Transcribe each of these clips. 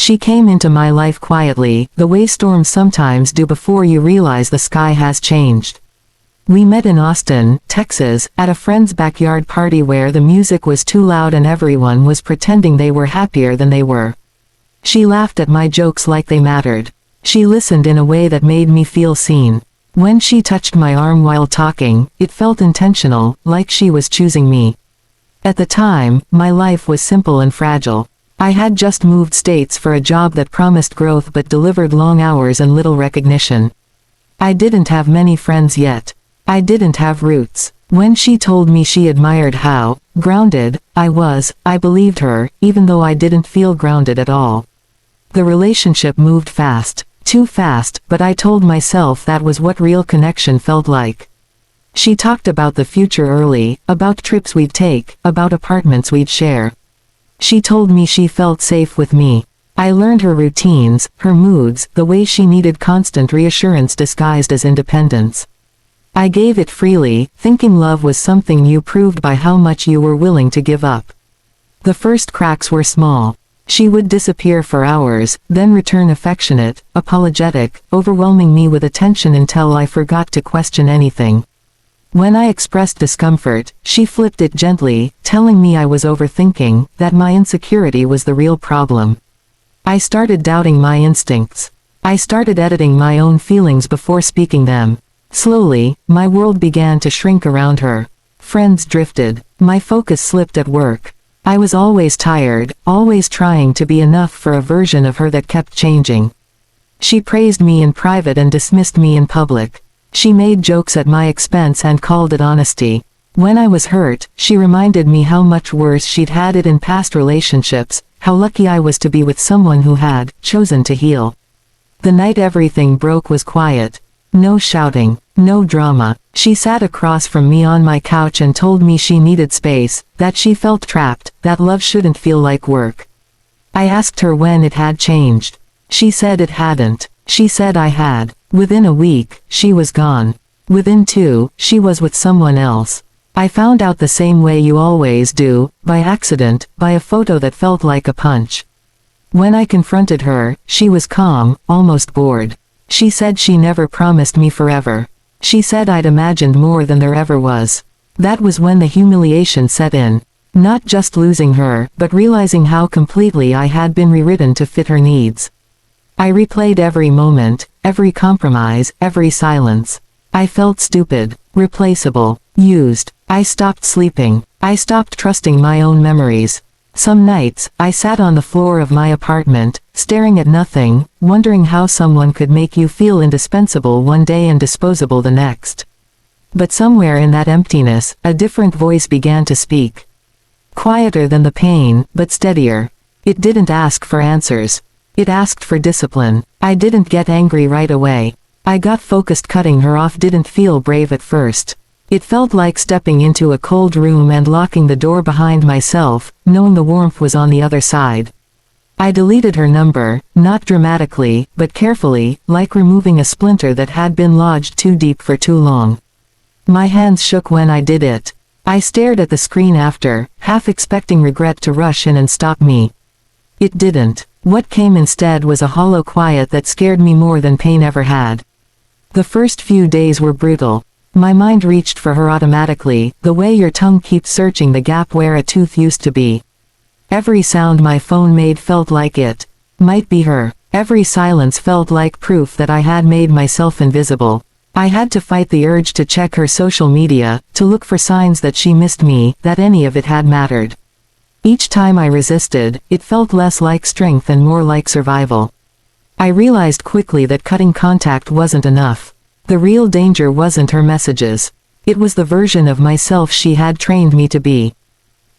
She came into my life quietly, the way storms sometimes do before you realize the sky has changed. We met in Austin, Texas, at a friend's backyard party where the music was too loud and everyone was pretending they were happier than they were. She laughed at my jokes like they mattered. She listened in a way that made me feel seen. When she touched my arm while talking, it felt intentional, like she was choosing me. At the time, my life was simple and fragile. I had just moved states for a job that promised growth but delivered long hours and little recognition. I didn't have many friends yet. I didn't have roots. When she told me she admired how grounded I was, I believed her, even though I didn't feel grounded at all. The relationship moved fast. Too fast, but I told myself that was what real connection felt like. She talked about the future early, about trips we'd take, about apartments we'd share. She told me she felt safe with me. I learned her routines, her moods, the way she needed constant reassurance disguised as independence. I gave it freely, thinking love was something you proved by how much you were willing to give up. The first cracks were small. She would disappear for hours, then return affectionate, apologetic, overwhelming me with attention until I forgot to question anything. When I expressed discomfort, she flipped it gently, telling me I was overthinking, that my insecurity was the real problem. I started doubting my instincts. I started editing my own feelings before speaking them. Slowly, my world began to shrink around her. Friends drifted. My focus slipped at work. I was always tired, always trying to be enough for a version of her that kept changing. She praised me in private and dismissed me in public. She made jokes at my expense and called it honesty. When I was hurt, she reminded me how much worse she'd had it in past relationships, how lucky I was to be with someone who had chosen to heal. The night everything broke was quiet. No shouting, no drama. She sat across from me on my couch and told me she needed space, that she felt trapped, that love shouldn't feel like work. I asked her when it had changed. She said it hadn't. She said I had. Within a week, she was gone. Within 2, she was with someone else. I found out the same way you always do, by accident, by a photo that felt like a punch. When I confronted her, she was calm, almost bored. She said she never promised me forever. She said I'd imagined more than there ever was. That was when the humiliation set in. Not just losing her, but realizing how completely I had been rewritten to fit her needs. I replayed every moment, every compromise, every silence. I felt stupid, replaceable, used. I stopped sleeping. I stopped trusting my own memories. Some nights, I sat on the floor of my apartment, staring at nothing, wondering how someone could make you feel indispensable one day and disposable the next. But somewhere in that emptiness, a different voice began to speak. Quieter than the pain, but steadier. It didn't ask for answers. It asked for discipline. I didn't get angry right away. I got focused. Cutting her off didn't feel brave at first. It felt like stepping into a cold room and locking the door behind myself, knowing the warmth was on the other side. I deleted her number, not dramatically, but carefully, like removing a splinter that had been lodged too deep for too long. My hands shook when I did it. I stared at the screen after, half expecting regret to rush in and stop me. It didn't. What came instead was a hollow quiet that scared me more than pain ever had. The first few days were brutal. My mind reached for her automatically, the way your tongue keeps searching the gap where a tooth used to be. Every sound my phone made felt like it might be her. Every silence felt like proof that I had made myself invisible. I had to fight the urge to check her social media, to look for signs that she missed me, that any of it had mattered. Each time I resisted, it felt less like strength and more like survival. I realized quickly that cutting contact wasn't enough. The real danger wasn't her messages. It was the version of myself she had trained me to be.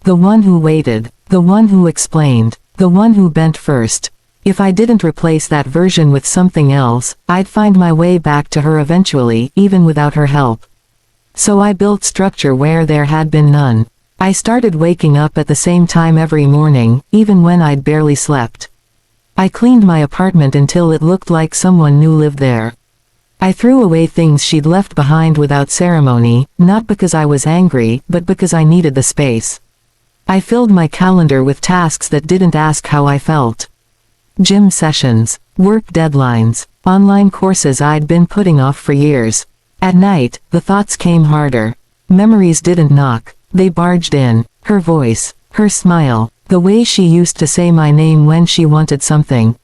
The one who waited, the one who explained, the one who bent first. If I didn't replace that version with something else, I'd find my way back to her eventually, even without her help. So I built structure where there had been none. I started waking up at the same time every morning, even when I'd barely slept. I cleaned my apartment until it looked like someone new lived there. I threw away things she'd left behind without ceremony, not because I was angry, but because I needed the space. I filled my calendar with tasks that didn't ask how I felt. Gym sessions, work deadlines, online courses I'd been putting off for years. At night, the thoughts came harder. Memories didn't knock, they barged in. Her voice, her smile, the way she used to say my name when she wanted something.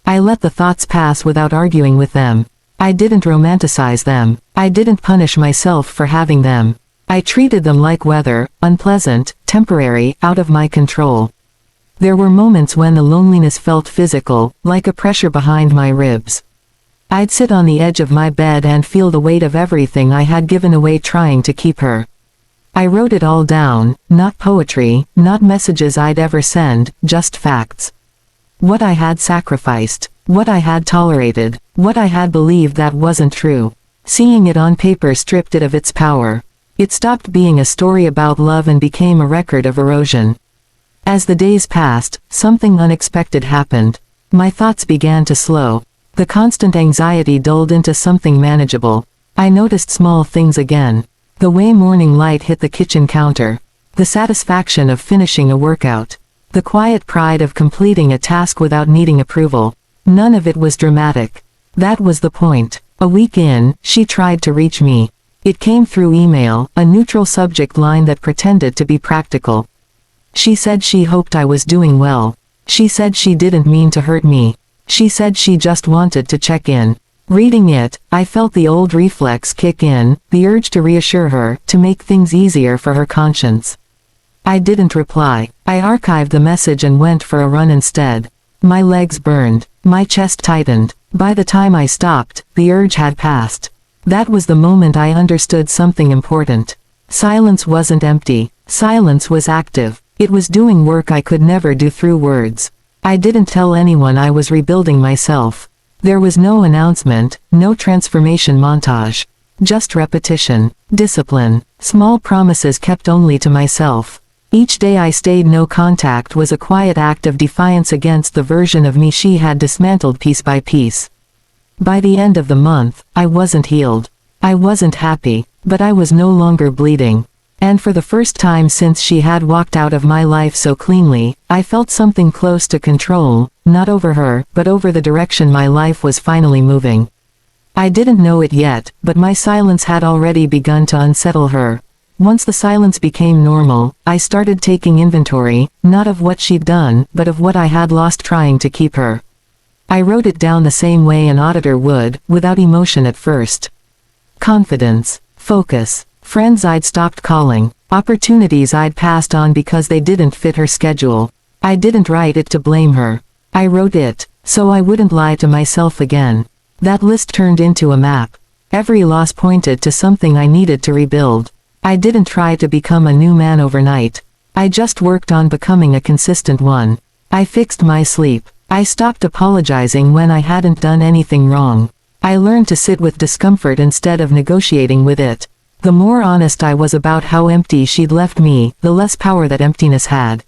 I let the thoughts pass without arguing with them. I didn't romanticize them. I didn't punish myself for having them. I treated them like weather, unpleasant, temporary, out of my control. There were moments when the loneliness felt physical, like a pressure behind my ribs. I'd sit on the edge of my bed and feel the weight of everything I had given away trying to keep her. I wrote it all down, not poetry, not messages I'd ever send, just facts. What I had sacrificed, what I had tolerated, what I had believed that wasn't true. Seeing it on paper stripped it of its power. It stopped being a story about love and became a record of erosion. As the days passed, something unexpected happened. My thoughts began to slow. The constant anxiety dulled into something manageable. I noticed small things again. The way morning light hit the kitchen counter. The satisfaction of finishing a workout. The quiet pride of completing a task without needing approval. None of it was dramatic. That was the point. A week in, she tried to reach me. It came through email, a neutral subject line that pretended to be practical. She said she hoped I was doing well. She said she didn't mean to hurt me. She said she just wanted to check in. Reading it, I felt the old reflex kick in, the urge to reassure her, to make things easier for her conscience. I didn't reply. I archived the message and went for a run instead. My legs burned. My chest tightened. By the time I stopped, the urge had passed. That was the moment I understood something important. Silence wasn't empty. Silence was active. It was doing work I could never do through words. I didn't tell anyone I was rebuilding myself. There was no announcement, no transformation montage. Just repetition, discipline, small promises kept only to myself. Each day I stayed no contact was a quiet act of defiance against the version of me she had dismantled piece by piece. By the end of the month, I wasn't healed. I wasn't happy, but I was no longer bleeding. And for the first time since she had walked out of my life so cleanly, I felt something close to control, not over her, but over the direction my life was finally moving. I didn't know it yet, but my silence had already begun to unsettle her. Once the silence became normal, I started taking inventory, not of what she'd done, but of what I had lost trying to keep her. I wrote it down the same way an auditor would, without emotion at first. Confidence, focus, friends I'd stopped calling, opportunities I'd passed on because they didn't fit her schedule. I didn't write it to blame her. I wrote it, so I wouldn't lie to myself again. That list turned into a map. Every loss pointed to something I needed to rebuild. I didn't try to become a new man overnight. I just worked on becoming a consistent one. I fixed my sleep. I stopped apologizing when I hadn't done anything wrong. I learned to sit with discomfort instead of negotiating with it. The more honest I was about how empty she'd left me, the less power that emptiness had.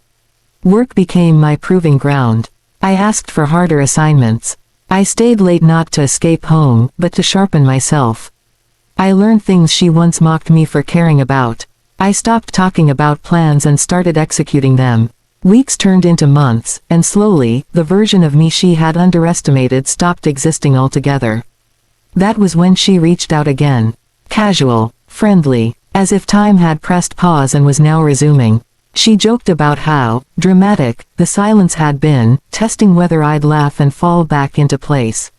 Work became my proving ground. I asked for harder assignments. I stayed late not to escape home, but to sharpen myself. I learned things she once mocked me for caring about. I stopped talking about plans and started executing them. Weeks turned into months, and slowly, the version of me she had underestimated stopped existing altogether. That was when she reached out again. Casual, friendly, as if time had pressed pause and was now resuming. She joked about how dramatic the silence had been, testing whether I'd laugh and fall back into place.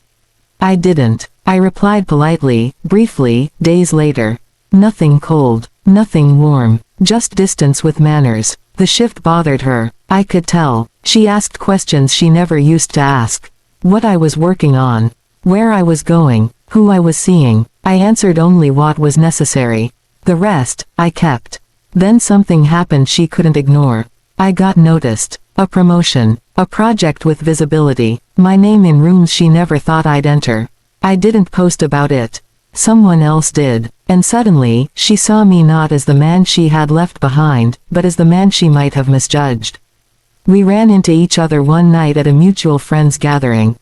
I didn't. I replied politely, briefly, days later. Nothing cold, nothing warm, just distance with manners. The shift bothered her. I could tell. She asked questions she never used to ask. What I was working on. Where I was going. Who I was seeing. I answered only what was necessary. The rest, I kept. Then something happened she couldn't ignore. I got noticed. A promotion. A project with visibility. My name in rooms she never thought I'd enter. I didn't post about it. Someone else did. And suddenly, she saw me not as the man she had left behind, but as the man she might have misjudged. We ran into each other one night at a mutual friends gathering.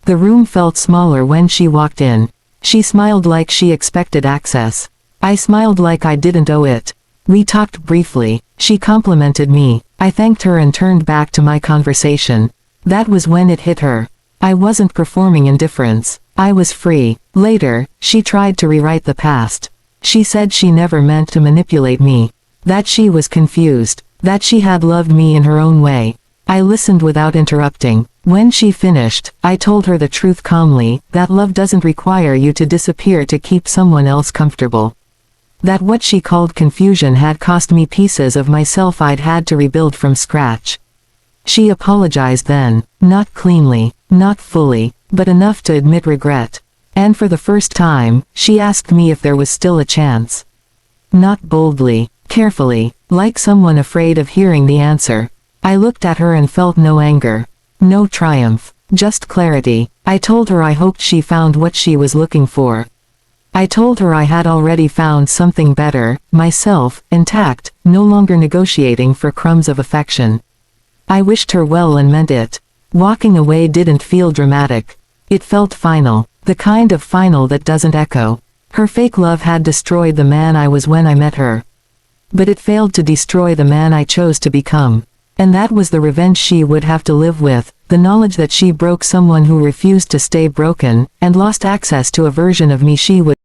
The room felt smaller when she walked in. She smiled like she expected access. I smiled like I didn't owe it. We talked briefly. She complimented me. I thanked her and turned back to my conversation. That was when it hit her. I wasn't performing indifference. I was free. Later, she tried to rewrite the past. She said she never meant to manipulate me. That she was confused. That she had loved me in her own way. I listened without interrupting. When she finished, I told her the truth calmly, that love doesn't require you to disappear to keep someone else comfortable. That what she called confusion had cost me pieces of myself I'd had to rebuild from scratch. She apologized then, not cleanly, not fully, but enough to admit regret. And for the first time, she asked me if there was still a chance. Not boldly, carefully, like someone afraid of hearing the answer. I looked at her and felt no anger. No triumph. Just clarity. I told her I hoped she found what she was looking for. I told her I had already found something better, myself, intact, no longer negotiating for crumbs of affection. I wished her well and meant it. Walking away didn't feel dramatic. It felt final. The kind of final that doesn't echo. Her fake love had destroyed the man I was when I met her. But it failed to destroy the man I chose to become. And that was the revenge she would have to live with, the knowledge that she broke someone who refused to stay broken, and lost access to a version of me she would